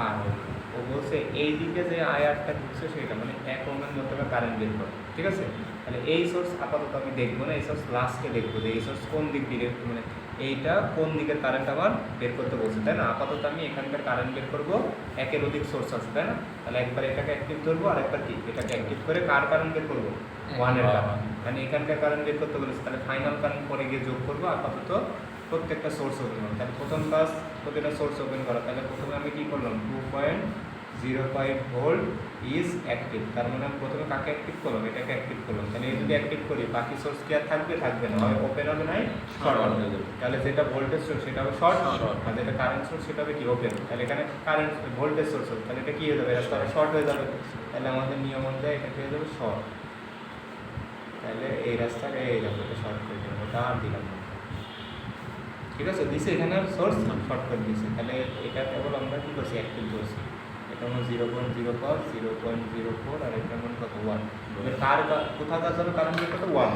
আর ও বলছে এই দিকে যে আয়ারটা ঢুকছে সেটা মানে 1 ওহমের মধ্যে কারেন্ট বের করে, ঠিক আছে। তাহলে এই সোর্স আপাতত আমি দেখবো না, এই সোর্স লাস্টে দেখবো যে এই সোর্স কোন দিক দিয়ে মানে এইটা কোন দিকের কারেন্ট আমার বের করতে বলছে, তাই না। আপাতত আমি এখানকার কারেন্ট বের করবো, একের অধিক সোর্স আছে, তাই না। তাহলে একবার এটাকে অ্যাক্টিভ ধরবো আর একবার কি এটাকে অ্যাক্টিভ করে কার কারেন্ট বের করবো, 1 এর কারেন্ট, মানে এখানকার কারেন্ট বের করতে বলেছে। তাহলে ফাইনাল কারেন্ট পরে গিয়ে যোগ করবো, আপাতত প্রত্যেকটা সোর্স ওপেন করবো। তাহলে প্রথম কাজ প্রতিটা সোর্স ওপেন করা। তাহলে প্রথমে আমি কি করলাম, 2.05 ভোল্ট ইজ অ্যাক্টিভ, তার মানে আমি প্রথমে কাকে অ্যাক্টিভ করলাম, এটাকে অ্যাক্টিভ করলাম। তাহলে এই যদি অ্যাক্টিভ করি বাকি সোর্স কি আর থাকবে, থাকবে না, হয় ওপেন হবে নাই শর্ট হবে। তাহলে যেটা ভোল্টেজ সোর্স সেটা হবে শর্ট, আর যেটা কারেন্ট সোর্স সেটা হবে কি ওপেন। তাহলে এখানে কারেন্ট ভোল্টেজ সোর্স হবে, তাহলে এটা কি হয়ে যাবে, রাস্তাটা শর্ট হয়ে যাবে। তাহলে আমাদের নিয়ম অনুযায়ী এটা হয়ে যাবে শর্ট। তাহলে এই রাস্তাটা এই রাস্তাটা শর্ট করে দেবো, ওটা আর দিলাম না, ঠিক আছে। দিছে এখানে সোর্স শর্ট করে দিয়েছে। তাহলে এটা কেবল আমরা কি করছি, অ্যাক্টিভ করছি। এটা হলো 0.04 0.04 আর এটা মানে কত 1। কার কোথাকার জন্য কারেন্ট বের করতে 1,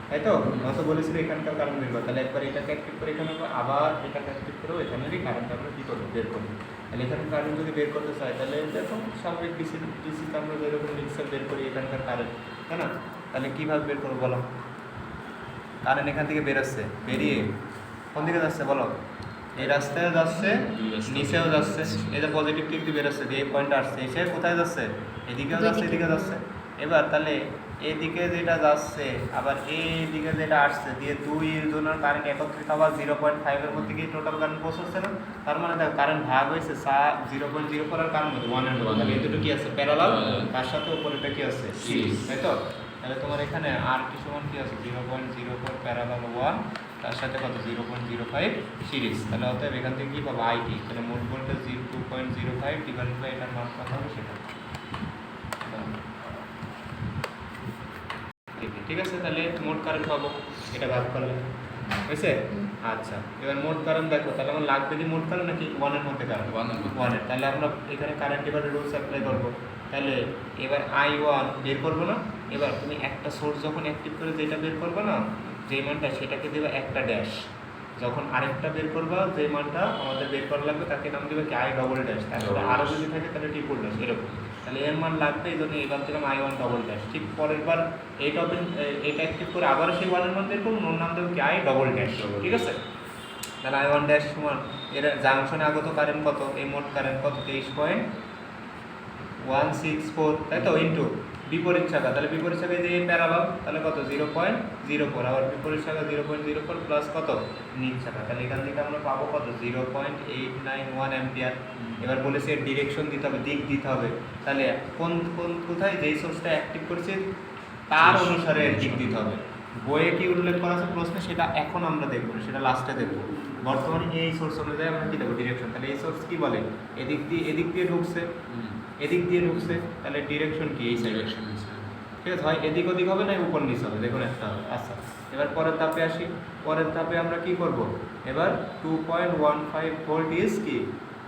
তাই তো। নয়তো বলেছিল এখানকার কারেন্ট বের করতে। তাহলে একবার এটাকে অ্যাক্টিভ করে এখানে আবার এটাকে অ্যাক্টিভ করেও এখানেরই কারেন্ট আমরা কী করবো, বের করবো। তাহলে এখানে কারেন্ট যদি বের করতে চাই তাহলে দেখো স্বাভাবিক ডিসিতে আমরা যেরকম মিক্সার বের করি এখানকার কারেন্ট, তাই না। তাহলে কীভাবে বের করবো বলো, কারেন্ট এখান থেকে বেরোচ্ছে, বেরিয়ে কোন দিকে যাচ্ছে বলো, এই রাস্তায় যাচ্ছে, নিচেও যাচ্ছে, এই যে পজিটিভ দিক দিয়ে বেরোচ্ছে, এই পয়েন্টটা আসছে, এসে কোথায় যাচ্ছে, এদিকেও যাচ্ছে, এদিকে যাচ্ছে। এবার তাহলে এদিকে যেটা যাচ্ছে আবার এইদিকে যেটা আসছে দিয়ে দুই জনের কারেন্ট একত্রিত আবার 0.5 এর মধ্যে গিয়ে টোটাল কারেন্ট পৌঁছচ্ছে না। তার মানে দেখো কারেন্ট ভাগ হয়েছে 0.04 আর কারেন্ট 1 এর মধ্যে। তাহলে এই দুটো কি আছে, প্যারালাল, তার সাথে উপরেটা কি আছে, সিরিজ, তাই তো। তাহলে তোমার এখানে আর কি সমান কি আছে, 0.04 প্যারালাল 1 তার সাথে কত 0.05 সিরিজ। তাহলে অতএব এখান থেকে কি পাবো, আইটি। তাহলে মোট ভোল্টেজ 2.05 ডিভাইডেড বাই এটার মান কত হবে সেটা, ঠিক আছে। তাহলে মোট কারেন্ট পাবো এটা ভাগ করলে, বুঝছে। আচ্ছা এবার মোট কারেন্ট দেখো, তাহলে আমার লাগবে কি মোট কারেন্ট নাকি 1 এর মধ্যে কারেন্ট, 1 এর। তাহলে আমরা এখানে কারেন্ট ডিভাইডার রুলস অ্যাপ্লাই করবো। তাহলে এবার I1 বের করবো না। এবার তুমি একটা সোর্স যখন অ্যাক্টিভ করে যেটা বের করবে না যে মানটা, সেটাকে দেবে একটা ড্যাশ। যখন আরেকটা বের করবা যে মানটা আমাদের বের করা লাগবে তাকে নাম দেবে কি, I ডবল ড্যাশ। তারপরে আরও যদি থাকে তাহলে ট্রিপল ড্যাশ, এরকম। তাহলে এর মান লাগবে, এই জন্য এবার দিলাম I1 ডবল ড্যাশ। ঠিক পরের বার এইটা এইটা অ্যাক্টিভ করে আবার সেই 1 এর মান বের করবো, ওর নাম দেবো কি, I ডবল ড্যাশ, ঠিক আছে। তাহলে I1 ড্যাশ সমান এর জাংশনে আগত কারেন্ট কত, এই মোট কারেন্ট কত 23.164, তাই তো, ইন্টু বিপরীত শাখা। তাহলে বিপরীত শাখায় যে প্যারালাল, তাহলে কত 0.04, আবার বিপরীত শাখা 0.04 প্লাস কত নিচ শাখা। তাহলে এখান থেকে আমরা পাবো কত 0.891 অ্যাম্পিয়ার। এবার বলেছে এর ডিরেকশন দিতে হবে, দিক দিতে হবে। তাহলে কোন কোন কোথায় যেই সোর্সটা অ্যাক্টিভ করছে তার অনুসারে দিক দিতে হবে। বইয়ে কি উল্লেখ করা আছে প্রশ্নে সেটা এখন আমরা দেখবো, সেটা লাস্টে দেখবো। বর্তমানে এই সোর্স অনুযায়ী আমরা কী দেবো, ডিরেকশন। তাহলে এই সোর্স কী বলে, এদিক দিয়ে ঢুকছে, এদিক দিয়ে ঢুকছে, তাহলে ডিরেকশন কি, এই ডাইরেকশন, ঠিক আছে। হয় এদিক ওদিক হবে না উপর নিচ হবে, দেখুন একটা হবে। আচ্ছা এবার পরের ধাপে আসি। পরের ধাপে আমরা কি করব, এবার 2.15 ভোল্ট ইজ কি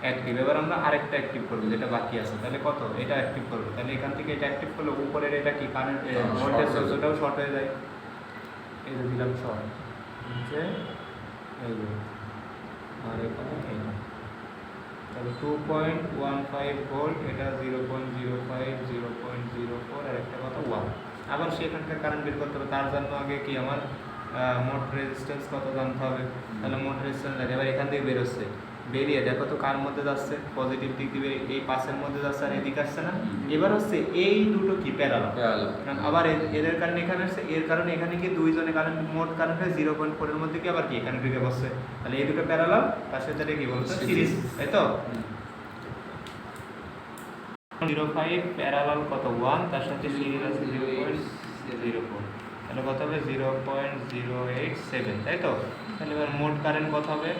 অ্যাক্টিভ। এবার আমরা আরেকটা অ্যাক্টিভ করবো যেটা বাকি আছে। তাহলে কত, এটা অ্যাক্টিভ করবো। তাহলে এখান থেকে এটা অ্যাক্টিভ করলে উপরের এটা কি কারেন্ট ভোল্টেজ সোর্স, ওটাও শর্ট হয়ে যায়। এই যে দিলাম শর্ট নিচে, এই যে আর এখানে এইটা। তাহলে 2.15 ভোল্ট, এটা 0.05 0.04 আর একটা কথা 1। আবার সেখানকার কারেন্ট বের করতে হবে, তার জন্য আগে কি আমার মোট রেজিস্ট্যান্স কত জানতে হবে। তাহলে মোট রেজিস্ট্যান্স লাগে, এবার এখান থেকে বেরোচ্ছে, বেরিয়ে দেখো তো কার মধ্যে যাচ্ছে, পজিটিভ দিক দিবে, এই পাশের মধ্যে যাচ্ছে আর এদিকে আসছে না। এবার হচ্ছে এই দুটো কি প্যারালাল, আবার এদের কারণে এখানে আসছে, এর কারণে এখানে কি দুইজনে কারেন্ট, মোট কারেন্ট হয় 0.4 এর মধ্যে কি আবার কি এখানে ঢুকে বসছে। তাহলে এই দুটো প্যারালাল, তার সাথে কি বলতো সিরিজ, তাই তো। 0.05 প্যারালাল কত 1, তার সাথে সিরিজ আছে 0.04, তাহলে কত হবে 0.087, তাই তো। তাহলে এবার মোট কারেন্ট কত হবে,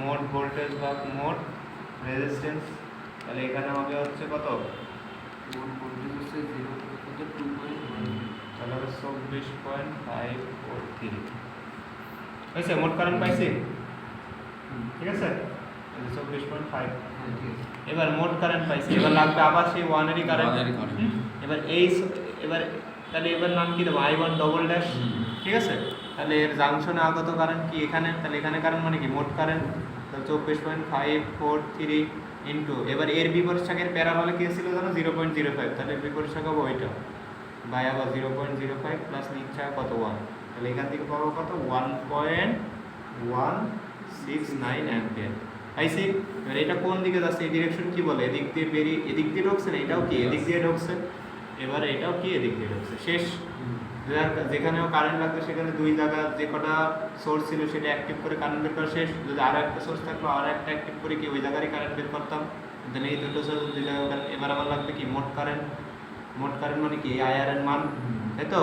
মোট ভোল্টেজ ভাগ মোট রেজিস্ট্যান্স। তাহলে এখানে হবে হচ্ছে কত, মোট ভোল্টেজ হচ্ছে 0.2, তাহলে হবে 24.543 হয়েছে, মোট কারেন্ট পাইছি, ঠিক আছে 24.5। এবার মোট কারেন্ট পাইছি, এবার লাগবে আবার সেই 1 এরই কারেন্ট। এবার তাহলে এবার নাম কি দেবো, I1 ডবল ড্যাশ, ঠিক আছে। তাহলে এর জাংশনে আগত কারেন্ট কি এখানে, তাহলে এখানে কারেন্ট মানে কি মোট কারেন্ট, তাহলে 24.543 ইন্টু, এবার এর বিপরীত শাখার প্যারাবলে কি ছিল জানো 0.05, তাহলে বিপরীত শাখা হবে ওইটা বাই আবার 0.05 প্লাস নিচে কত 1, তাহলে এখান থেকে পাবো কত 1.169 অ্যাম্পিয়ার। আইসি এবার এটা কোন দিকে যাচ্ছে, এই ডিরেকশন কি বলে, এদিক দিয়ে বেরিয়ে এদিক দিয়ে ঢুকছে না, এটাও কি এদিক দিয়ে ঢুকছে, এবার এটাও কি এদিক দিয়ে ঢুকছে, শেষ। যেখানেও কারেন্ট লাগবে সেখানে দুই জায়গা যে কটা সোর্স ছিল সেটা অ্যাক্টিভ করে কারেন্ট বের করা শেষ। যদি আরও একটা সোর্স থাকলো আর একটা অ্যাক্টিভ করে কি ওই জায়গারই কারেন্ট বের করতাম, দেন এই দুটো সোর্স দিলে এবার আমার লাগবে কি মোট কারেন্ট। মোট কারেন্ট মানে কি আইআর এর মান, তাই তো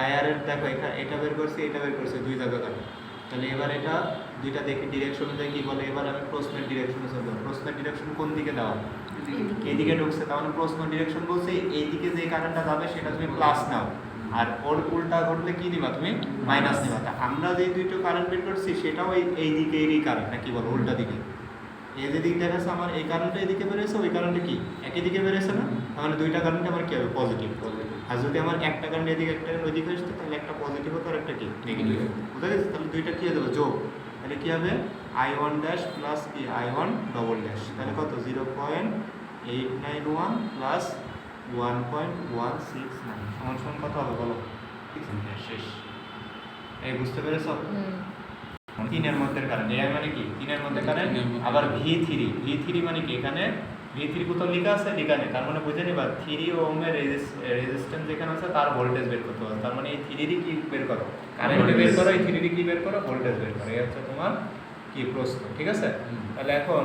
আইআর এর দেখো এটা বের করছি এটা বের করছি দুই জায়গা কারেন্ট। তাহলে এবার এটা দুইটা দেখি ডিরেকশন অনুযায়ী কি বলে। এবার আমি প্রশ্নের ডিরেকশনে চলবো, প্রশ্নের ডিরেকশন কোন দিকে দেওয়া, এইদিকে ঢুকছে, তার মানে প্রশ্ন ডিরেকশন বলছে এইদিকে যে কারেন্টটা যাবে সেটা তুমি প্লাস নাও, আর ওর উল্টা ঘটলে কি নিবা তুমি মাইনাস নিবা। তা আমরা যে দুটো কারেন্ট বের করছি সেটাও এই দিকেরই কারেন্ট, না কি বলো উল্টা দিকে। এই যে দিক দেখাচ্ছে আমার এই কারেন্টটা এদিকে বেরোয়েছে, ওই কারেন্টটা কি একই দিকে বেরোয়েছে না, তার মানে দুইটা কারেন্ট আমার কি হবে পজিটিভ। আর যদি আমার একটা কারেন্ট এদিকে একটা কারেন্ট ওইদিকে আসতো তাহলে একটা পজিটিভ হতো আর একটা কি নেগেটিভ, বুঝা গেছে। তাহলে দুইটা কি হয়ে যাবে যোগ, তাহলে কি হবে I1 ড্যাশ প্লাস কি I1 ডবল ড্যাশ, তাহলে কত 0.891 প্লাস 1.169 সমান সমান কত হবে বলো, শেষ। এই বুঝতে পেরেছো, তিনের মধ্যে কারেন্ট, এর মানে কি তিনের মধ্যে কারেন্ট। আবার V3 মানে কি এখানে V3 কোথাও লেখা আছে, লেখা নেই, তার মানে বুঝে নিবা 3 ওহমের রেজিস্ট্যান্স যেখানে আছে তার ভোল্টেজ বের করতে হবে। তার মানে এই 3 কি বের করো, কারেন্ট বের করো, এই 3 কি বের করো, ভোল্টেজ বের করো। এই হচ্ছে তোমার কি প্রশ্ন, ঠিক আছে। তাহলে এখন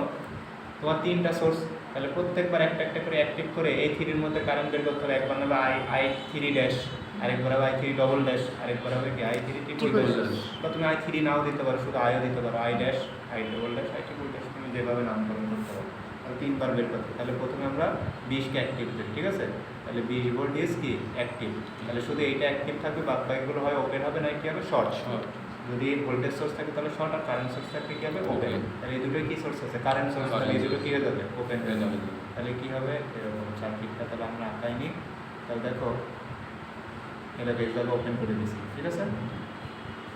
তোমার তিনটা সোর্স, তাহলে প্রত্যেকবার একটা একটা করে অ্যাক্টিভ করে এই 3 মধ্যে কারেন্ট বের করতে হবে। একবার নেবে I3 ড্যাশ, আরেকবার হবে I3 ডবল ড্যাশ, আরেকবার হবে কি I3 ট্রিপল ড্যাশ। বা তুমি I3 নাও দিতে পারো, শুধু আইও দিতে পারো, I dash, I double dash, I triple dash, তুমি যেভাবে নামকরণ করতে পারো। তাহলে তিনবার বের করতে, তাহলে প্রথমে আমরা 20 কে অ্যাক্টিভ করি, ঠিক আছে। তাহলে 20 ভোল্ট ইজ কি অ্যাক্টিভ, তাহলে শুধু এইটা অ্যাক্টিভ থাকবে, বাদ বাকিগুলো হয় ওপেন হবে না কি হবে শর্ট। যদি ভোল্টেজ সোর্স থাকে তাহলে শর্ট, আর কারেন্ট সোর্স থাকলে কি হবে ওপেন। তাহলে এই দুটোই কি সোর্স আছে কারেন্ট সোর্স, তাহলে এই দুটো কি হয়ে যাবে ওপেন হয়ে যাবে। তাহলে কি হবে এরকম সার্কিটটা, তাহলে আমরা আঁকাইনি। তাহলে দেখো এটা বেশ ভাবে ওপেন করে দিছি, ঠিক আছে।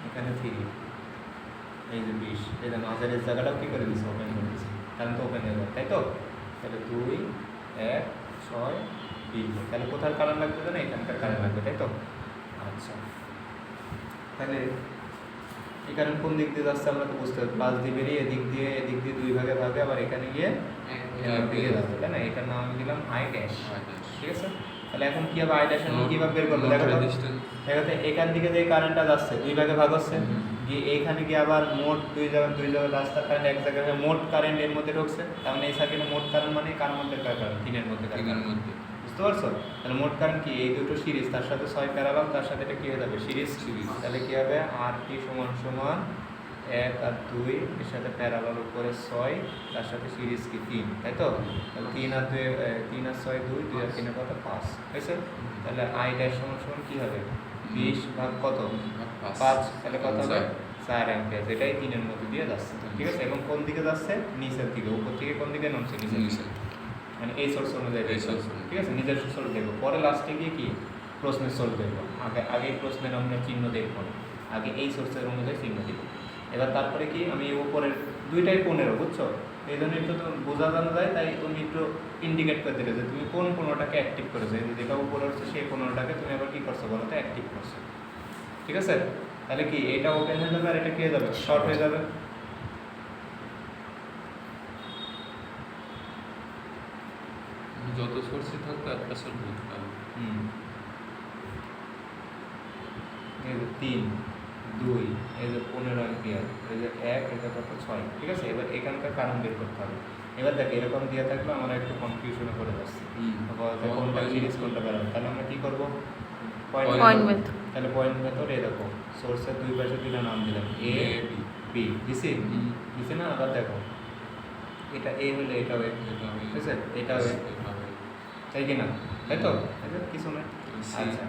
এখানে 3 এই যে 20, এই যে মাঝের জায়গাটাও কি করে দিছি ওপেন করে দিছি, কারণ তো ওপেন হয়ে যাবে, তাই তো। তাহলে 2 1 6 20, তাহলে কোথার কারেন্ট লাগবে জানো, এখানকার কারেন্ট লাগবে, তাই তো। আচ্ছা তাহলে এই কারেন্ট কোন দিক দিয়ে যাচ্ছে আমরা তো বুঝতে পারছি, প্লাস দিয়ে বেরিয়ে এদিক দিয়ে দুই ভাগে ভাগে আবার এখানে গিয়ে দিকে যাবে, তাই না। এটার নাম আমি দিলাম I ড্যাশ, ঠিক আছে। তাহলে এখন কি হবে I ড্যাশ এর কিভাবে বের করব, দেখো তো এখান থেকে যে কারেন্টটা যাচ্ছে দুই ভাগে ভাগ হচ্ছে, গিয়ে এইখানে গিয়ে আবার মোট দুই জায়গায় রাস্তার কারেন্ট এক জায়গায় মোট কারেন্ট এর মধ্যে ঢুকছে। তার মানে এই সার্কিটে মোট কারেন্ট মানে কার মধ্যে কারেন্ট, তিনের মধ্যে কারেন্ট, বুঝতে পারছো। তাহলে মোট কারেন্ট কি এই দুটো সিরিজ, তার সাথে 6 প্যারালাল, তার সাথে এটা কি হয়ে যাবে সিরিজ। তাহলে কি হবে RT সমান সমান 1 আর 2 এর সাথে প্যারালাল উপরে 6, তার সাথে সিরিজ কি 3, তাই তো। তাহলে 3 আর 6 2, 2 আর 3 কত 5 হয়েছে। তাহলে I ড্যাশ সমান সমান কি হবে 20 ভাগ কত 5, তাহলে কত হবে 4 অ্যাম্পিয়ার, যেটাই 3 এর মধ্যে দিয়ে যাচ্ছে, ঠিক আছে। এবং কোন দিকে যাচ্ছে নিচের দিকে, উপর থেকে কোন দিকে নামছে নিচে, মানে এই সোর্স অনুযায়ী এই সোর্স, ঠিক আছে। নিজের সোর্স দেখবো, পরে লাস্টে গিয়ে কি প্রশ্নের সোর্স দেখবো। আগে প্রশ্নের আমরা চিহ্ন দেখবো, আগে এই সোর্সের অনুযায়ী চিহ্ন দিব। এবার তারপরে কি আমি উপরের দুইটাই 15, বুঝছো। এই জন্য একটু তো বোঝা জানা যায়, তাই তুমি একটু ইন্ডিকেট করে দিলে যে তুমি কোন 15টাকে অ্যাক্টিভ করেছো। যেটা উপরে হচ্ছে সেই 15টাকে তুমি আবার কী করছো বলো তো অ্যাক্টিভ করছো, ঠিক আছে। তাহলে কি এটা ওপেন হয়ে যাবে আর এটা কি হয়ে যাবে শর্ট হয়ে যাবে। যত সোর্সই থাকতো একটা সোর্স ধরতে হবে। এই যে 3 2 এই যে 15 অ্যাম্পিয়ার, এই যে 1 এটা কত 6, ঠিক আছে। এবার এখানকার কারেন্ট বের করতে হবে। এবার দেখ এরকম দিয়ে থাকলে আমরা একটু কনফিউশনে পড়ে যাচ্ছি, কোনটা সিরিজ কোনটা বেরোবে। তাহলে আমরা কি করবো পয়েন্ট মেথড। তাহলে পয়েন্ট মেথড এই দেখো সোর্সের দুই পাশে দুইটা নাম দিলাম A B দিছি না। আবার দেখো এটা A হলে এটা হবে, ঠিক আছে, এটা হবে, তাই কি না, তাই তো কিছু না। আচ্ছা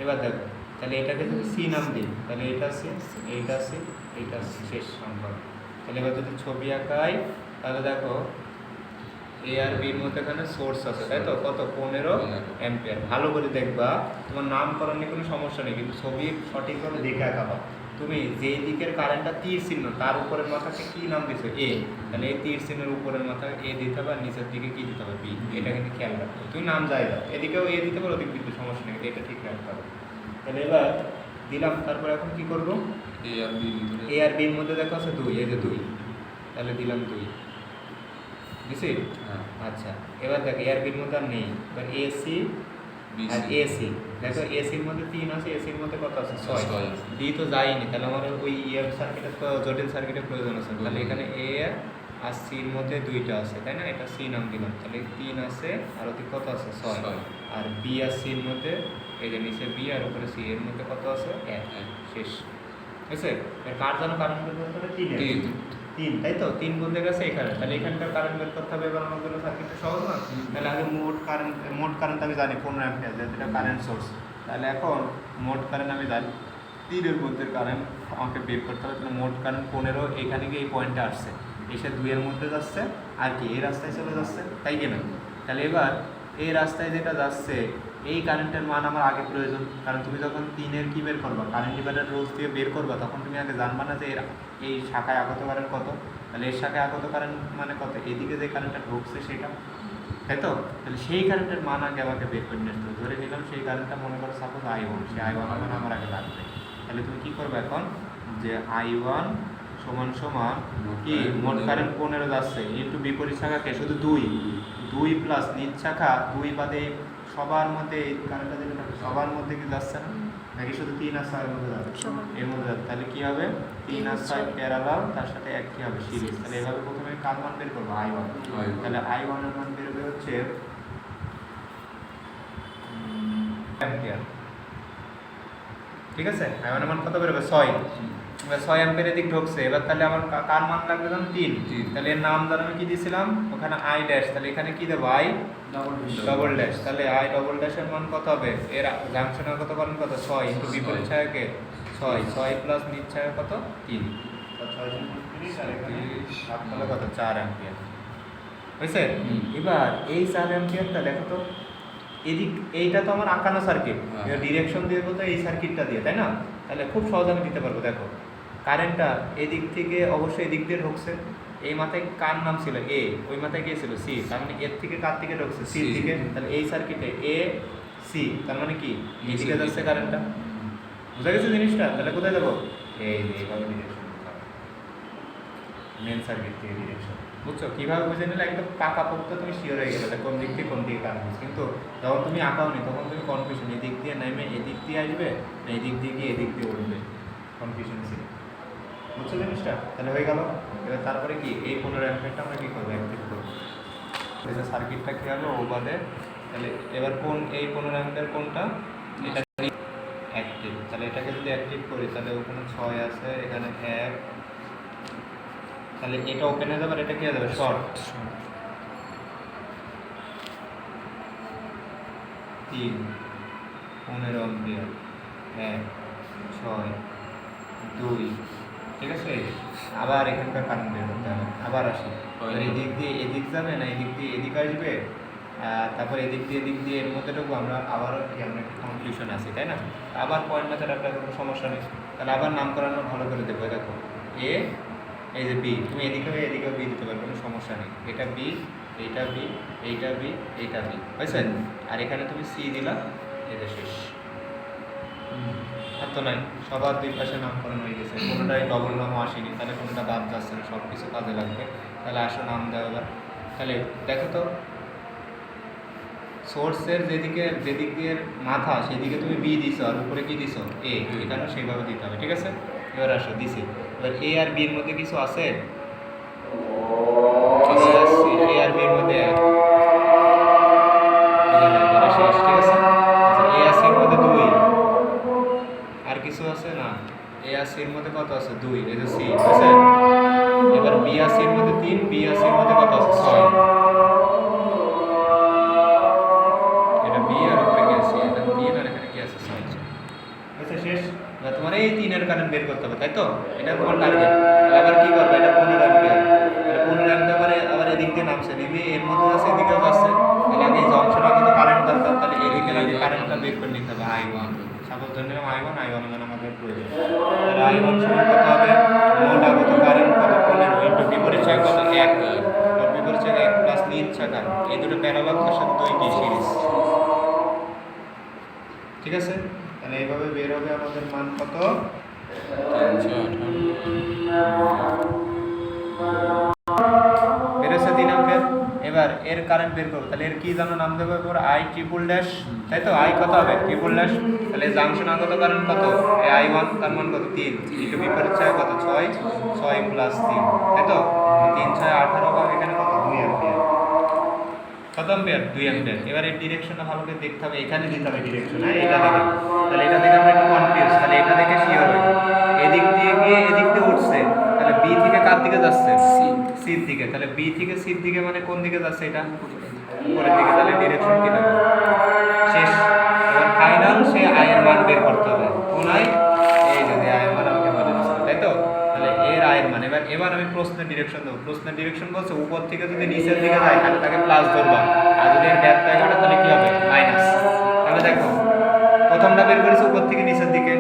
এবার দেখো তাহলে এটাকে যদি C নাম দিই তাহলে এটা C, এইটা C, এইটা C, শেষ নাম্বার। তাহলে এবার যদি ছবি আঁকাই তাহলে দেখো A আর B এর মধ্যে এখানে সোর্স আছে, তাই তো, কত 15 অ্যাম্পিয়ার। ভালো করে দেখবা, তোমার নামকরণে কোনো সমস্যা নেই, কিন্তু ছবি সঠিকভাবে দেখে আঁকাবা। তুমি যেই দিকের কারেন্টটা তীর চিহ্ন তার উপরের মাথাকে কি নাম দিছো এ, তাহলে এই তীর চিহ্নের উপরের মাথা এ দিতে হবে আর নিচের দিকে কি দিতে হবে বি। এটা কিন্তু খেয়াল রাখবে, তুমি নাম যাই দাও, এদিকেও এ দিতে পারো ওদিক দিতে সমস্যা নেই, এটা ঠিক রাখতে হবে। তাহলে এবার দিলাম, তারপর এখন কি করবো, এ আর বি এ আর বির মধ্যে দেখো আছে 2, এই যে 2, তাহলে দিলাম 2 দিছি। হ্যাঁ আচ্ছা এবার দেখো এ আর বির মধ্যে আর নেই, এবার এসি আর বিসি এসি, দেখো এসির মধ্যে 3 আছে, এসির মধ্যে কত আছে 6, ছয় আছে। ডি তো যায়নি, তাহলে আমার ওই ইয়ার সার্কিটের তো জটিল সার্কিটের প্রয়োজন আছে, তাহলে এখানে এ আর সির মধ্যে 2টা আছে তাই না, এটা সি নাম দিলাম, তাহলে 3 আছে আর ওদিক কত আছে 6, ছয়। আর বি আর সির মধ্যে এই যে নিচে বি আর উপরে সি এর মধ্যে কত আছে 1, এক। শেষ। বুঝছে, এর কার জন্য কারেন্ট বের করতে হবে 3 তিন। 3, তাই তো 3 বলতে গেছে এখানে, তাহলে এখানকার কারেন্ট বের করতে হবে, এবার আমার জন্য সার্কিটটা সহজ না। তাহলে আগে মোট কারেন্ট আমি জানি 15 অ্যাম্পিয়ার, যেটা কারেন্ট সোর্স, তাহলে এখন মোট কারেন্ট আমি জানি 3 এর মধ্যে কারেন্ট আমাকে বের করতে হবে, তাহলে মোট কারেন্ট 15, এখানে গিয়ে এই পয়েন্টে আসছে, এসে 2 এর মধ্যে যাচ্ছে আর কি এই রাস্তায় চলে যাচ্ছে, তাই কি না। তাহলে এবার এই রাস্তায় যেটা যাচ্ছে এই কারেন্টের মান আমার আগে প্রয়োজন, কারণ তুমি যখন 3 এর কি বের করবা, কারেন্ট ডিভাইডার রোজ দিয়ে বের করবা, তখন তুমি আগে জানবা না যে এর এই শাখায় আগত কারেন্ট কত, তাহলে এর শাখায় আগত কারেন্ট মানে কত, এদিকে যে কারেন্টটা ঢুকছে সেটা, তাই তো। তাহলে সেই কারেন্টের মান আগে আমাকে বের করে নিতে হবে, ধরে নিলাম সেই কারেন্টটা মনে করো সাপোজ I1, সেই I1 মানে আমার আগে লাগবে, তাহলে তুমি কি করবে এখন, যে I1 সমান সমান কি মোট কারেন্ট 15 যাচ্ছে ইন্টু বিপরীত শাখাকে শুধু 2 প্লাস নিচ শাখা 2 বাদে সবার মধ্যে এই কারেন্টটা যেটা থাকে সবার মধ্যে কি যাচ্ছে না, নাকি শুধু 3 আর 6 এর মধ্যে যাবে, এর মধ্যে যাবে, তাহলে কি হবে 3 আর 6 প্যারালাল, তার সাথে এক কি হবে সিরিজ, তাহলে এভাবে প্রথমে কার মান বের করবো I1, তাহলে I1 এর মান বের হবে হচ্ছে অ্যাম্পিয়ার, ঠিক আছে। I1 এর মান কত বের হবে 6, এবার 6 অ্যাম্পিয়ার এদিক ঢুকছে, এবার তাহলে আমার কার মান লাগবে জানো 3, তাহলে এর নাম জানো আমি কি দিয়েছিলাম ওখানে I ড্যাশ, তাহলে এখানে কি দেবো I ডবল ড্যাশ, তাহলে I ডবল ড্যাশের মান কত হবে, এর জাংশনের কত করেন কত 6 ইন্টু বিপরীত ছায়াকে 6 প্লাস নিচ ছায়া কত 3, তাহলে কত 4 অ্যাম্পিয়ার হয়েছে। এবার এই 4 অ্যাম্পিয়ারটা দেখো তো, এদিক এইটা তো আমার আঁকানো সার্কিট, হ্যাঁ। ডিরেকশন দিয়ে বলতে এই সার্কিটটা দিয়ে, তাই না, তাহলে খুব সহজ আমি দিতে পারবো। দেখো কারেন্টটা এদিক থেকে অবশ্যই এদিক দিয়ে ঢুকছে, এই মাথায় কার নাম ছিল এ, ওই মাথায় কে ছিল সি, তার মানে এর থেকে কার থেকে ঢুকছে সি C থেকে, তাহলে এই সার্কিটে এ সি, তার মানে কি এদিকে যাচ্ছে কারেন্টটা, বুঝা গেছে জিনিসটা। তাহলে কোথায় দেবো, এই যে এইভাবে ডিরেকশন মেন সার্কিট থেকে ডিরেকশন, বুঝছো কীভাবে বুঝে নিলে একদম পাকাপোক্ত তুমি শিওর হয়ে গেলে কোন দিক থেকে কোন দিকে কারেন্ট হচ্ছে, কিন্তু যখন তুমি আঁকাও নি তখন তুমি কনফিউশন, এদিক দিয়ে নেমে এদিক দিয়ে আসবে না এদিক দিয়ে গিয়ে এদিক দিয়ে উঠবে, কনফিউশন ছিল, বুঝছো জিনিসটা। তাহলে হয়ে গেল, এবার তারপরে কি এই 15 অ্যাম্পিয়ারটা আমরা কী করবো, অ্যাক্টিভ করবো, এটা সার্কিটটা কী হবে ও বাদে, তাহলে এবার কোন এই 15 অ্যাম্পিয়ার কোনটা, এটা অ্যাক্টিভ, তাহলে এটাকে যদি অ্যাক্টিভ করি তাহলে ওখানে 6 আছে, এখানে 1, তাহলে এটা ওপেন হয়ে যাবে আর এটা কি হয়ে যাবে শর্ট, 3 15 অ্যাম্পিয়ার 1 6 2, ঠিক আছে। আবার এখানকার কারেন্ট বের করতে হবে, আবার আসি, এবার এদিক দিয়ে এদিক যাবে না এদিক দিয়ে এদিক আসবে, তারপর এদিক দিয়ে এর মধ্যে ঢুকবো আমরা, আবারও কি আমরা একটা কনফিউশন আছে তাই না, আবার পয়েন্ট মেথড একটা কোনো সমস্যা নেই, তাহলে আবার নামকরণ ভালো করে দেবো, দেখো এ, এই যে বি, তুমি এদিকে এদিকেও বি দিতে পারো কোনো সমস্যা নেই, এটা বি, এইটা বি, এইটা বি, এইটা বি, বুঝছেন, আর এখানে তুমি সি দিলা, এটা শেষ, আর তো নাই, সবার দুই পাশে নামকরণ হয়ে গেছে, কোনোটাই ডবল নামও আসেনি, তাহলে কোনোটা বাদ যাচ্ছে না, সব কিছু কাজে লাগবে, তাহলে আসো নাম দেওয়া এবার। তাহলে দেখো তো সোর্সের যেদিক দিয়ে মাথা সেদিকে তুমি বি দিছো আর উপরে কি দিছো এ, এখানে সেইভাবে দিতে হবে, ঠিক আছে। এবার আসো দিছি, এবার এ আর বির মধ্যে কিছু আছে, এ আর বির মধ্যে শেষ, ঠিক আছে। এ আর সির মধ্যে 2, আর কিছু আছে না, এ আর সির মধ্যে কত আছে 2, এই যে সি, ঠিক আছে। এবার বি আর সির মধ্যে 3, বি আর সির মধ্যে কত আছে 6, এটা বি আর উপরে কি আছে, এটা 3 আর এখানে কি আছে 6, আচ্ছা শেষ। এবার তোমার এই 3 এর কারেন্ট বের করতে হবে, তাই তো, এটা তোমার টার্গেট। তাহলে আবার কি করবে, এটা 15 অ্যাম্পিয়ার, তাহলে 15 অ্যাম্পিয়ার আবার এদিক দিয়ে নামছে, নেমে এর মধ্যে যাচ্ছে এদিকেও যাচ্ছে, তাহলে আগে এই জংশন আগে তো কারেন্ট দরকার, তাহলে এদিকে আগে কারেন্টটা বের করে নিতে হবে I1, সাপোজ ধরে নিলাম I1 মানে আমাদের প্রয়োজন। তাহলে I1 সমান কত হবে? মোট আগত কারেন্ট কত? 15 ইন্টু বিপরীত শাখা কত? 1 মোট বিপরীত শাখা 1 প্লাস নিজ শাখা এই দুটো প্যারালাল তার সাথে 2 কি সিরিজ। ঠিক আছে, তাহলে এইভাবে বের হবে আমাদের মান কত? 358 বেরোচ্ছে 3 অ্যাম্পিয়ার। এবার এর কারেন্ট বের করবো, তাহলে এর কি জানো নাম দেবো এবার I ট্রিপল ড্যাশ, তাই তো? I কত হবে? Triple dash. তাহলে জাংশন আগত কারেন্ট কত? I1 তার মান কত? 3 ইন্টু বিপরীত শাখা কত? 6 প্লাস 3, তাই তো? 3 6 18 ভাগ এখানে কত? 2 অ্যাম্পিয়ার। কত অ্যাম্পিয়ার? 2 অ্যাম্পিয়ার। এবার এর ডিরেকশনটা ভালো করে দেখতে হবে, এখানে দিতে হবে ডিরেকশন। হ্যাঁ, এটা দেখে, তাহলে এটা দেখে আমরা একটু কনফিউজ, তাহলে এটা দেখে শিওর হই। এদিক দিয়ে গিয়ে এদিক দিয়ে উঠছে, তাহলে বি থেকে কার দিকে যাচ্ছে? সির দিকে। তাহলে বি থেকে সির দিকে মানে কোন দিকে যাচ্ছে? এটা উপরের দিকে। তাহলে ডিরেকশন কি দেবো? শেষ। এবার ফাইনাল সে আই এর মান বের করতে হবে। কোন আই? এই যে আই এর মান আমাকে বলে দিচ্ছে, তাই তো? তাহলে এর আই এর মান এবার আমি প্রশ্নের ডিরেকশন দেবো। প্রশ্নের ডিরেকশন বলছে উপর থেকে যদি নিচের দিকে যায় তাহলে তাকে প্লাস ধরবা, আর যদি এর ব্যাক জায়গাটা তাহলে কি হবে? মাইনাস। তাহলে দেখো প্রথমটা বের করেছে উপর থেকে নিচের দিকে,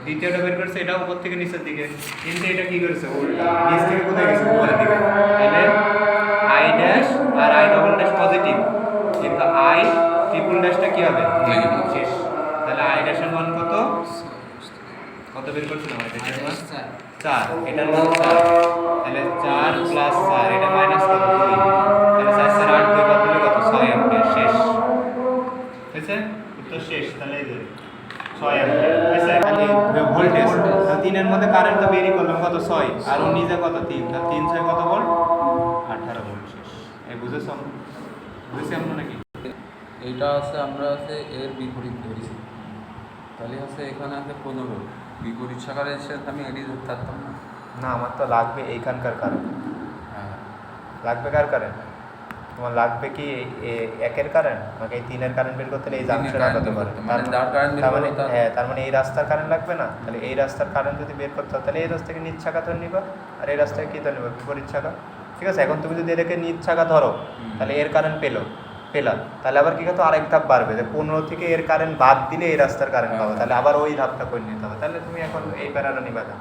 দ্বিতীয়টা বের করেছে এটা উপর থেকে নিচের দিকে, কিন্তু এটা কি করেছে? উল্টা, নিচ থেকে কোথায় গেছে? উপরের দিকে। তাহলে আই ড্যাশ আর আই ডবল ড্যাশ পজিটিভ, কিন্তু আই ট্রিপল ড্যাশটা কি হবে? নেগেটিভ। শেষ। তাহলে আই ড্যাশের মান কত? কত বের করছিলাম? আই ড্যাশের মান 4, এটার মান 4। তাহলে 4 প্লাস 4, এটা মাইনাস কত? 2। তাহলে 4 4 8 2 বাদ দিলে কত? 6 অ্যাম্পিয়ার। শেষ হয়েছে, উত্তর শেষ। তাহলে এই যে 6 অ্যাম্পিয়ার হয়েছে। খালি ভোল্টেজ 3 এর মধ্যে কারেন্ট তো বেরই করলাম কত? 6, আর ও নিজে কত? 3, তাহলে 3 6 কত ভোল্ট? 18 ভোল্ট। শেষ। এই বুঝেছো? বুঝেছি আমরা নাকি? এইটা আছে, আমরা আছে এর বিপরীত ধরেছি, তাহলে আছে এখানে আছে 15 বিপরীত শাখার এসে আমি এটি ধরতে পারতাম না। না, আমার তো লাগবে এইখানকার কারেন্ট। হ্যাঁ, লাগবে কার কারেন্ট? তোমার লাগবে কি একের কারেন্ট? আমাকে এই 3 এর কারেন্ট বের করতে হলে এই জাংশন আগাতে পারে। মানে যার কারেন্ট বের করবো তার হ্যাঁ, তার মানে এই রাস্তার কারেন্ট লাগবে না? তাহলে এই রাস্তার কারেন্ট যদি বের করতে হয় তাহলে এই রাস্তাকে নিজ শাখা ধরে নিবা, আর এই রাস্তাকে কি ধরে নিবা? বিপরীত শাখা। ঠিক আছে, এখন তুমি যদি এটাকে নিজ শাখা ধরো তাহলে এর কারেন্ট পেলাম, তাহলে আবার কি করতে? আরেক ধাপ বাড়বে, যে 15 থেকে এর কারেন্ট বাদ দিলে এই রাস্তার কারেন্ট পাবে, তাহলে আবার ওই ধাপটা করে নিতে হবে। তাহলে তুমি এখন এই প্যারাটা নিবা না,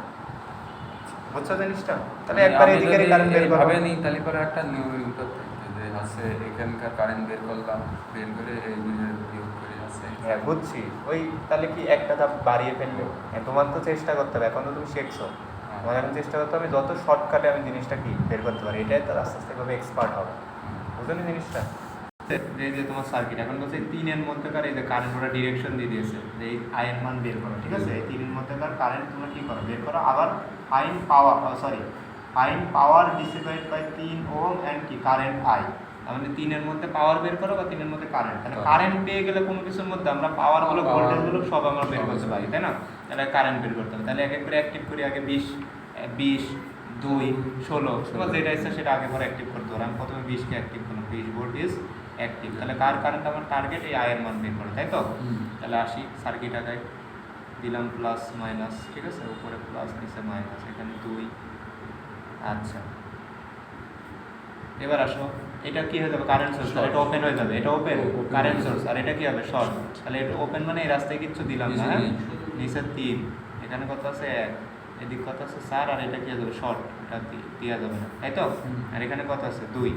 বুঝছো জিনিসটা? তাহলে একবার আমি এদিকের যদি কারেন্ট বের করো। এইভাবে নিই তাহলে পরে একটা নিয়ম করতে হবে যে আছে এখানকার কারেন্ট বের করলাম, বের করে এই বিয়োগ করে আছে। হ্যাঁ, বুঝছি। ওই তাহলে কি একটা ধাপ বাড়িয়ে ফেলবে? হ্যাঁ, তোমার তো চেষ্টা করতে হবে, এখন তো তুমি শিখছো। আমার এখন চেষ্টা করতে হবে যত শর্টকাটে আমি জিনিসটা কি বের করতে পারি, এটাই তো আস্তে আস্তে ভাবে এক্সপার্ট হবে। বুঝো নি জিনিসটা? এই যে তোমার সার্কিট এখন বলছে 3 এর মধ্যেকার এই যে কারেন্ট ওরা ডিরেকশন দিয়ে দিয়েছে যে এই আই এর মান বের করো। ঠিক আছে, এই 3 এর মধ্যেকার কারেন্ট তোমরা কি করো? বের করো। আবার find power dissipate by 3 ohm and কি কারেন্ট আই। তার মানে 3 এর মধ্যে পাওয়ার বের করো বা 3 এর মধ্যে কারেন্ট। তাহলে কারেন্ট পেয়ে গেলে কোনো কিছুর মধ্যে আমরা পাওয়ার গুলো ভোল্টেজ গুলো সব আমরা বের করতে পারি, তাই না? তাহলে কারেন্ট বের করতে হবে। তাহলে এক এক করে অ্যাক্টিভ করি। আগে 20 2 16 তোমার যেটা ইচ্ছা সেটা আগে পরে অ্যাক্টিভ করতে হবে। আমি প্রথমে 20 কে অ্যাক্টিভ করলাম, 20 ভোল্ট ইজ অ্যাক্টিভ। তাহলে কার কারেন্ট আমার টার্গেট? এই আই এর মান বের করে, তাই তো? তাহলে আসি সার্কিট আগে দিলাম প্লাস মাইনাস। ঠিক আছে, উপরে প্লাস নিচে মাইনাস, এখানে 2। আচ্ছা, এবার আসো, এটা কি হয়ে যাবে? Current source. এটা ওপেন হয়ে যাবে, এটা ওপেন কারেন্ট সোর্স, আর এটা কি হবে? শর্ট। তাহলে এটা ওপেন মানে এই রাস্তায় কিচ্ছু দিলাম না। হ্যাঁ, নিচে 3, এখানে কত আছে? 1, এদিক কত আছে? 4, আর এটা কি হয়ে যাবে? শর্ট, এটা দেওয়া যাবে না, তাই তো? আর এখানে কত আছে? 2,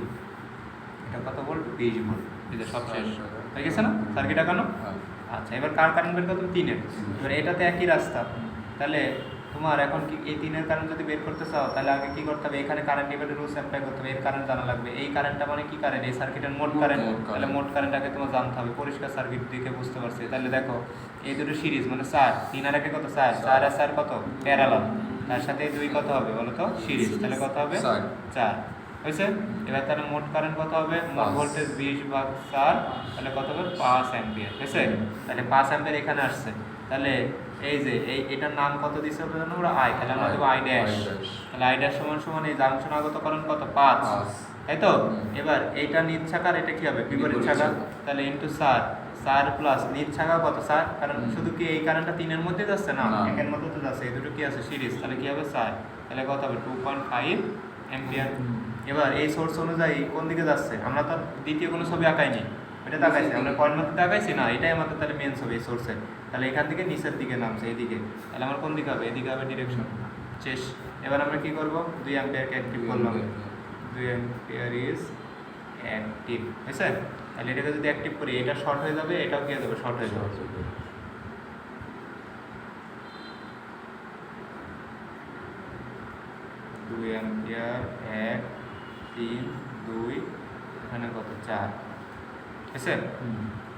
এটা কত ভোল্ট? 20 ভোল্ট। এই যে সব শেষ হয়ে গেছে না সার্কিট আঁকানো? আচ্ছা, এবার কার কারেন্ট বের করতে? 3 এর। এবার এটাতে একই রাস্তা, তাহলে তোমার এখন কি এই 3 এর কারেন্ট যদি বের করতে চাও তাহলে আগে কি করতে হবে? এখানে কারেন্ট ডিভাইডার রুলস অ্যাপ্লাই করতে হবে। এর কারেন্ট জানা লাগবে। এই কারেন্টটা মানে কি কারেন্ট? এই সার্কিটের মোট কারেন্ট। তাহলে মোট কারেন্ট আগে তোমার জানতে হবে। পরিষ্কার সার্কিট দেখে বুঝতে পারছি। তাহলে দেখো এই দুটো সিরিজ মানে 4, 3 আর 1 কত? 4, 4 আর 4 কত? প্যারালাল। তার সাথে এই 2 কত হবে বলো তো? সিরিজ। তাহলে কত হবে? 4 হয়েছে। এবার তাহলে মোট কারেন্ট কত হবে? মোট ভোল্টেজ 20/4, তাহলে কত হবে? 5 অ্যাম্পিয়ার। হয়েছে। তাহলে 5 অ্যাম্পিয়ার এখানে আসছে। তাহলে এই যে এটার নাম কত দিছে আমরা? আই। তাহলে আমরা দেবো আই ড্যাশ। তাহলে আই ড্যাশ সমান সমান এই জাংশন আগত কারেন্ট কত? 5, তাই তো? এবার এইটা নিজ শাখার, এটা কি হবে? বিপরীত শাখা। তাহলে ইনটু 4 প্লাস নিজ শাখা কত? 4, কারণ শুধু কি এই কারেন্টটা 3 এর মধ্যে যাচ্ছে না, একের মধ্যে তো যাচ্ছে। এই দুটো কি আছে? সিরিজ। তাহলে কি হবে? 4। তাহলে কত হবে? 2.5 অ্যাম্পিয়ার। এবার এই সোর্স অনুযায়ী কোন দিকে যাচ্ছে? আমরা তো দ্বিতীয় কোনো ছবি আঁকাইনি, এটা তাকাইছি আমরা পয়েন্ট মাত্র তাকাইছি না, এটাই আমাদের তাহলে মেন হবে এই সোর্সের। তাহলে এখান থেকে নিচের দিকে নামছে এদিকে, তাহলে আমার কোন দিকে হবে? এদিকে হবে ডিরেকশন শেষ। এবার আমরা কি করব? 2 অ্যাম্পিয়ারকে অ্যাক্টিভ করলাম, 2 অ্যাম্পিয়ার ইজ অ্যাক্টিভ হয়েছে। তাহলে এটাকে যদি অ্যাক্টিভ করি এটা শর্ট হয়ে যাবে, এটাও কি হয়ে যাবে? শর্ট হয়ে যাবে। 2 অ্যাম্পিয়ার 1 3 2 এখানে কত 4 হয়েছে।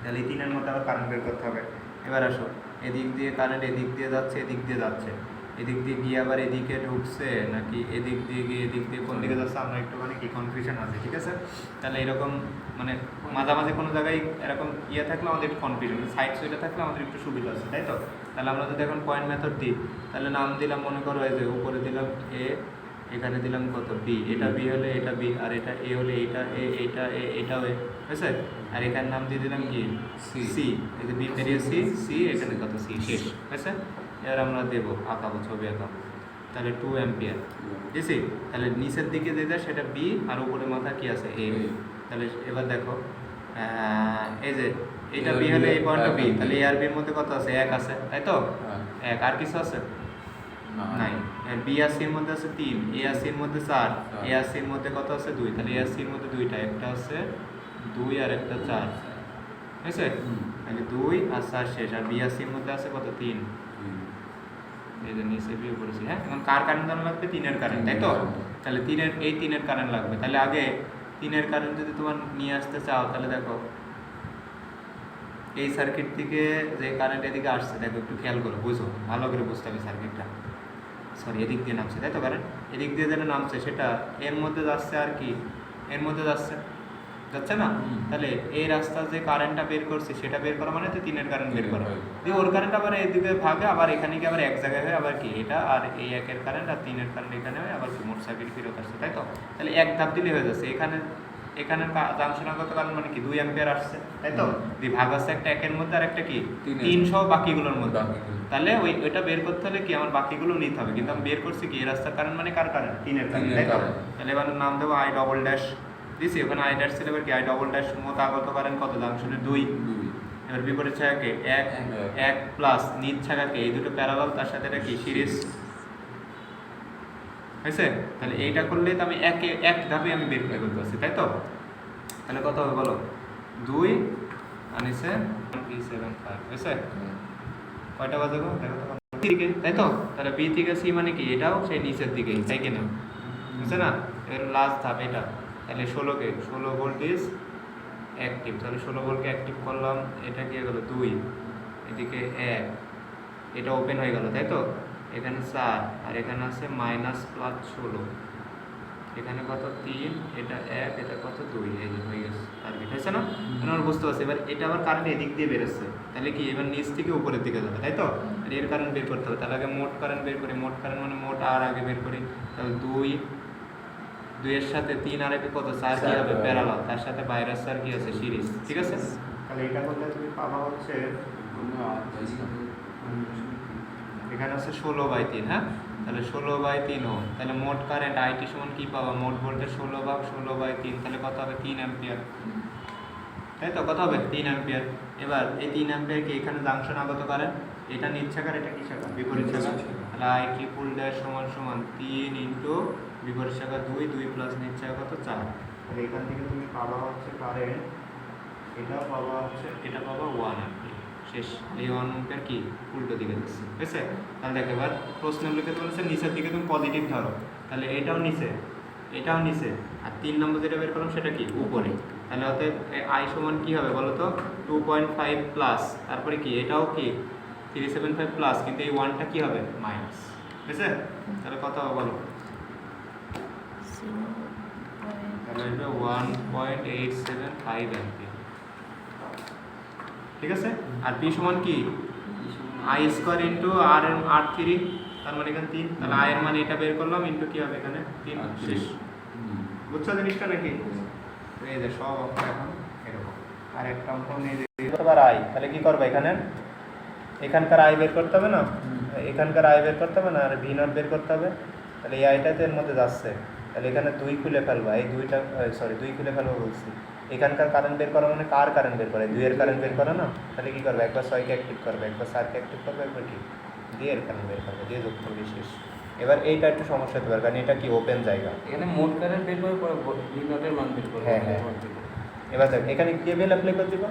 তাহলে এই 3-এর মধ্যে আবার কারেন্ট বের করতে হবে। এবার আসো, এদিক দিয়ে কারেন্ট এদিক দিয়ে যাচ্ছে, এদিক দিয়ে যাচ্ছে, এদিক দিয়ে গিয়ে আবার এদিকে ঢুকছে নাকি এদিক দিয়ে গিয়ে এদিক দিয়ে কোন দিকে যাচ্ছে আমরা একটুখানি কি কনফিউশন আছে, ঠিক আছে। তাহলে এরকম মানে মাঝামাঝি কোনো জায়গায় এরকম ইয়ে থাকলে আমাদের একটু কনফিউশন, সাইড সুইটা থাকলে আমাদের একটু সুবিধা আছে, তাই তো। তাহলে আমরা যদি এখন পয়েন্ট মেথড দিই, তাহলে নাম দিলাম মনে করো এই যে উপরে দিলাম এ, এখানে দিলাম কত বি, এটা বি হলে এটা বি, আর এটা এ হলে এটা এ, এটা এ, এটাও এ হয়েছে। আর এখানে নাম দিয়ে দিলাম কি সি, এই যে বি পেরিয়ে সি, সি এখানে কত সি শেষ হয়েছে। এবার আমরা দেবো আঁকাবো, ছবি আঁকাবো। তাহলে 2 অ্যাম্পিয়ার দিছি, তাহলে নিচের দিকে যেটা সেটা বি আর উপরে মাথা কি আছে এ। তাহলে এবার দেখো এই যে এটা বি হলে এই পয়েন্টটা বি, তাহলে এ আর বির মধ্যে কত আছে? 1 আছে, তাই তো। 1 আর কিছু আছে নাই। বি আর সির মধ্যে আছে 3, এ আর সির মধ্যে 4, এ আর সির মধ্যে কত আছে? 2, তাহলে এ আর সির মধ্যে দুইটা, একটা আছে 2 আর একটা 4 হয়েছে। তাহলে 2 আর 4 শেষ। আর বি আর সির মধ্যে আছে কত? 3। এই যে নিচে বি উপরে সি। হ্যাঁ, এখন কার কারেন্ট জানা লাগবে? 3-এর কারেন্ট, তাই তো। তাহলে 3-এর কারেন্ট লাগবে। তাহলে আগে 3-এর কারেন্ট যদি তোমার নিয়ে আসতে চাও, তাহলে দেখো এই সার্কিট থেকে যে কারেন্ট এদিকে আসছে, দেখো একটু খেয়াল করো, বুঝো, ভালো করে বুঝতে হবে সার্কিটটা। সরি, এদিক দিয়ে নামছে, তাই তো। কারেন্ট এদিক দিয়ে যেটা নামছে সেটা এর মধ্যে যাচ্ছে, আর কি এর মধ্যে যাচ্ছে না। তাহলে এই রাস্তা যে কারেন্টটা বের করছে সেটা বের করা মানে তো 3-এর কারেন্ট বের করা। দিয়ে ওর কারেন্ট আবার এইদিকে ভাগে, আবার এখানে কি আবার এক জায়গায় হয়, আবার কি এটা আর এই 1-এর কারেন্ট আর 3-এর কারেন্ট এখানে হয়, আবার কি মোট সার্কিট ফেরত আসছে, তাই তো। তাহলে এক ধাপ দিলে হয়ে যাচ্ছে। এখানের জাংশনাগত কারেন্ট মানে কি 2 অ্যাম্পিয়ার আসছে, তাই তো। দিয়ে ভাগ আছে একটা 1-এর মধ্যে আর একটা কি 3 সহ বাকিগুলোর মধ্যে। তাহলে ওইটা বের করতে হলে কি আমার বাকিগুলো নিতে হবে, কিন্তু আমি বের করছি কি এই রাস্তার কারেন্ট মানে কার কারেন্ট? 3-এর কারেন্ট, তাই তো। তাহলে এবার নাম দেবো আই ডবল ড্যাশ দিছি, ওখানে আই ড্যাশ ছিল, এবার কি আই ডবল ড্যাশ মত আগত কারেন্ট কত? জাংশনে 2। এবার বিপরীত ছায়াকে 1 প্লাস নিচ ছায়াকে, এই দুটো প্যারালাল, তার সাথে এটা কি সিরিজ হয়েছে। তাহলে এইটা করলে তো আমি এক ধাপে আমি বের করে করতে পারছি, তাই তো। তাহলে কত হবে বলো? 2 আর নিচে 375 হয়েছে। কয়টা বাজে গো? দেখো তো দিকে, তাই তো। তাহলে বি থেকে সি মানে কি এটাও সেই নিচের দিকে, তাই কিনা? বুঝছে না? এর লাস্ট ধাপ এটা। তাহলে 16 ভোল্টেজ অ্যাক্টিভ, তাহলে 16 ভোল্টকে অ্যাক্টিভ করলাম, এটা কি হয়ে গেল 2, এদিকে 1, এটা ওপেন হয়ে গেল, তাই তো। এখানে 4 আর এখানে আছে মাইনাস প্লাস 16, এখানে কত 3, এটা 1, এটা কত 2, এই যে হয়ে গেছে টার্গেট হয়েছে না। আমরা বুঝতে পারছি। এবার এটা আবার কারেন্ট এদিক দিয়ে বেরোচ্ছে, তাহলে কি এবার নিচ থেকে উপরের দিকে যাবে, তাই তো। আর এর কারেন্ট বের করতে হবে, তাহলে আগে মোট কারেন্ট বের করি। মোট কারেন্ট মানে মোট আর আগে বের করি। তাহলে 2 এর সাথে 3 আর একে কত 4 কি হবে? প্যারালাল, তার সাথে বাইরের সার কি আছে? সিরিজ, ঠিক আছে। তাহলে এটা করলে তুমি পাবা হচ্ছে এখানে আছে 16/3, হ্যাঁ। তাহলে 16/3 ওহম। তাহলে মোট কারেন্ট আইটি সমান কি পাবা? মোট ভোল্টেজ 16/16/3, তাহলে কত হবে? 3 অ্যাম্পিয়ার, তাই তো। কত হবে? 3 অ্যাম্পিয়ার। এবার এই 3 অ্যাম্পিয়ার কি এখানে জাংশন আগত কারেন্ট, এটা নিচ শাখার, এটা কি শাখা? বিপরীত শাখা। তাহলে আই ট্রিপল ড্যাশ সমান 3 ইন্টু বিপরীত শাখা 2, 2 প্লাস নিচ শাখা কত 4। তাহলে এখান থেকে তুমি পাবা হচ্ছে কারেন্ট, এটা পাবা হচ্ছে, এটা পাবা 1 অ্যাম্পিয়ার শেষ। এই 1 অ্যাম্পিয়ার কি উল্টো দিকে যাচ্ছে, ঠিক আছে। তাহলে দেখো এবার প্রশ্ন লিখে বলেছে নিচের দিকে তুমি পজিটিভ ধরো, তাহলে এটাও নিচে, এটাও নিচে, আর 3 নম্বর যেটা বের করলাম সেটা কি উপরে। তাহলে অতএব আই সমান কি হবে বলো তো? 2.5 প্লাস, তারপরে কি এটাও কি 375 প্লাস, কিন্তু এই 1টা কি হবে? মাইনাস, ঠিক আছে। তাহলে কত হবে বলো? তাহলে এটা 1.875 অ্যাম্পিয়ার, ঠিক আছে। আর পি সমান কি আই স্কোয়ার ইন্টু আর এর R3, তার মানে এখানে 3, তাহলে আই এর মানে এটা বের করলাম ইন্টু কি হবে এখানে 3 শেষ। বুঝছো জিনিসটা নাকি? এই যে সব অঙ্ক এখন এরকম। আর একটা অঙ্ক নিয়ে কতবার আই, তাহলে কি করবে এখানে? এখানকার আই বের করতে হবে না, এখানকার আই বের করতে হবে না, আর ভি নট বের করতে হবে। তাহলে এই আইটাতে এর মধ্যে যাচ্ছে, তাহলে এখানে 2 খুলে ফেলবা, এই 2টা সরি 2 খুলে ফেলবো বলছি, এখানকার কারেন্ট বের করা মানে কার কারেন্ট বের করে, 2 এর কারেন্ট বের করে না, তাহলে কী করবে, একবার 6 কে অ্যাক্টিভ করবে, একবার 4 কে অ্যাক্টিভ করবে, একবার কি 2 এর কারেন্ট বের করবে, দিয়ে যোগ করবে, শেষ। এবার এইটা একটু সমস্যা হতে পারে, কারণ এটা কি ওপেন জায়গা। এখানে মোট কারেন্ট বের করে পরে ভি নটের মান বের করবে। হ্যাঁ, হ্যাঁ। এবার দেখ এখানে কেবিএল অ্যাপ্লাই করে দিব,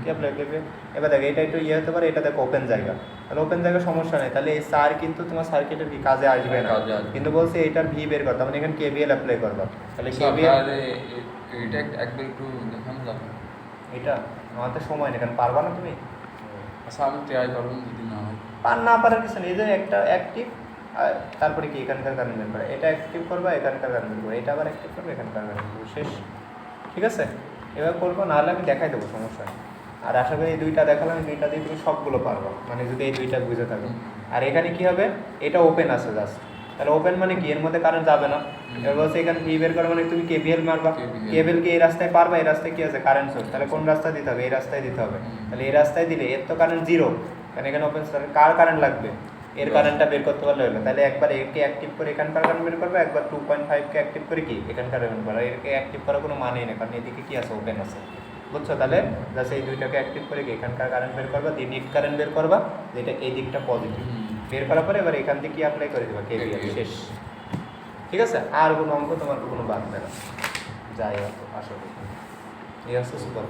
কি অ্যাপ্লাই করবে, এবার দেখ এটা একটু ইয়ে হতে পারে, এটা দেখ ওপেন জায়গা, তাহলে ওপেন জায়গা সমস্যা নেই, তাহলে এই সার কিন্তু তোমার সার্কিটের কি কাজে আসবে না, কাজে আসবে। কিন্তু বলছে এটার ভি বের করতে, মানে এখানে কেবিএল অ্যাপ্লাই করবা, তাহলে কেবিএল তাহলে এটা একবার একটু দেখানো যাবে। এটা আমাদের সময় নেই, কারণ পারবা না তুমি, আচ্ছা আমি ট্রাই করবো, যদি না হয় না পারার কিছু নেই, এই যে একটা অ্যাক্টিভ তারপরে কি এখানকার কারেন্ট বের করে, এটা অ্যাক্টিভ করবা, এখানকার কারেন্ট বের করবে, এটা আবার অ্যাক্টিভ করবে, এখানকার কারেন্ট বের করবে, শেষ। ঠিক আছে, এবার করবো, নাহলে আমি দেখাই দেবো, সমস্যা নেই। আর আশা করি এই দুইটা দেখালাম, এই দুইটা দিয়ে তুমি সবগুলো পারবো, মানে যদি এই দুইটা বুঝে থাকো। আর এখানে কি হবে, এটা ওপেন আছে জাস্ট, তাহলে ওপেন মানে কি, এর মধ্যে কারেন্ট যাবে না, এবার বলছে এখানে ভি বের করে মানে তুমি কেবিএল মারবা, কেবিএল কি এই রাস্তায় পারবা, এই রাস্তায় কি আছে কারেন্ট সোর্স, তাহলে কোন রাস্তায় দিতে হবে, এই রাস্তায় দিতে হবে, তাহলে এই রাস্তায় দিলে এর তো কারেন্ট জিরো, কারণ এখানে ওপেন কার কারেন্ট লাগবে, এর কারেন্টটা বের করতে পারলে হলো, তাহলে একবার একে অ্যাক্টিভ করে এখানকার কারেন্ট বের করবে, একবার 2.5 কে অ্যাক্টিভ করে কি এখানকার বের করবে, এরকে অ্যাক্টিভ করার কোনো মানেই নেই, কারণ এদিকে কি আছে, ওপেন আছে, বুঝছো, তাহলে জাস্ট এই দুইটাকে অ্যাক্টিভ করে কি এখানকার কারেন্ট বের করবা, দিয়ে নিট কারেন্ট বের করবা, যেটা এই দিকটা পজিটিভ, বের করার পরে এবার এখান থেকে কি অ্যাপ্লাই করে দেবা, কেভিএল, শেষ। ঠিক আছে, আর কোনো অঙ্ক তোমার কোনো বাদ দেবে না, যাই হোক আশা করি এই হচ্ছে সুপার